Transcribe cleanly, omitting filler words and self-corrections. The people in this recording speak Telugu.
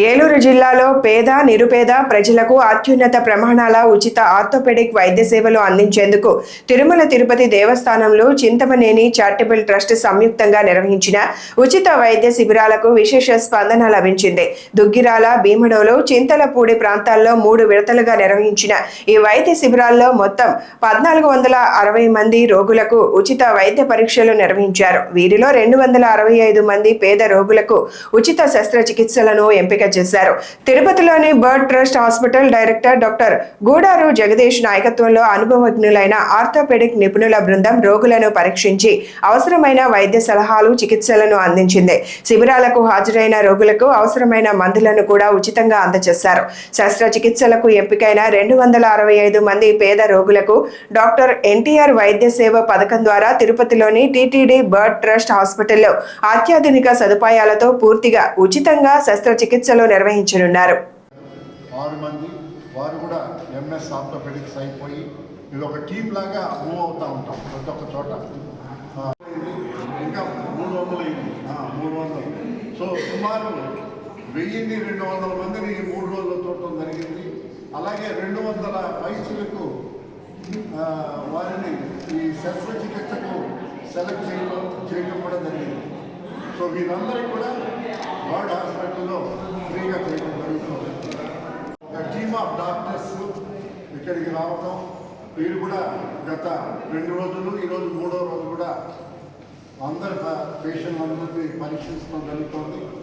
ఏలూరు జిల్లాలో పేద, నిరుపేద ప్రజలకు అత్యున్నత ప్రమాణాల ఉచిత ఆర్థోపెడిక్ వైద్య సేవలు అందించేందుకు తిరుమల తిరుపతి దేవస్థానంలో చింతమనేని చారిటబుల్ ట్రస్ట్ సంయుక్తంగా నిర్వహించిన ఉచిత వైద్య శిబిరాలకు విశేష స్పందన లభించింది. దుగ్గిరాల, భీమడోలు, చింతలపూడి ప్రాంతాల్లో 3 విడతలుగా నిర్వహించిన ఈ వైద్య శిబిరాల్లో మొత్తం 1460 మంది రోగులకు ఉచిత వైద్య పరీక్షలు నిర్వహించారు. వీరిలో 265 మంది పేద రోగులకు ఉచిత శస్త్రచికిత్సలను ఎంపిక చేశారు. తిరుపతిలోని bird trust hospital director doctor Gudaru Jagadish నాయకత్వంలో అనుభవజ్ఞులైన ఆర్థోపెడిక్ నిపుణుల బృందం రోగులను పరీక్షించి అవసరమైన వైద్య సలహాలు, చికిత్సలను అందించింది. శిబిరాలకు హాజరైన రోగులకు అవసరమైన మందులను కూడా ఉచితంగా అందజేశారు. శస్త్రచికిత్సలకు ఎంపికైన 265 మంది పేద రోగులకు డాక్టర్ ఎన్టీఆర్ వైద్య సేవ పథకం ద్వారా తిరుపతిలోని టీటీడీ బర్డ్ ట్రస్ట్ హాస్పిటల్లో అత్యాధునిక సదుపాయాలతో పూర్తిగా ఉచితంగా శస్త్రచికిత్సలు నిర్వహించనున్నారు. 6 మంది వారు కూడా ఎంఎస్ ఆర్థోపెడిక్స్ అయిపోయి ఇది ఒక టీం లాగా మూవ్ అవుతూ ఉంటాం ప్రతి ఒక్క చోట. ఇంకా 300 సో సుమారు 1200 మందిని 3 రోజుల్లో చూడటం జరిగింది. అలాగే 200 పైసలకు వారిని ఈ శస్త్రచికిత్సకు సెలెక్ట్ చేయడం కూడా జరిగింది. సో వీరందరికీ కూడా బర్డ్ హాస్పిటల్లో ఫ్రీగా చేయడం జరుగుతుంది. ఒక టీమ్ ఆఫ్ డాక్టర్స్ ఇక్కడికి రావడం, వీరు కూడా గత 2 రోజులు, ఈరోజు 3వ రోజు కూడా అందరి పేషెంట్ అందరినీ పరీక్షించడం జరుగుతుంది.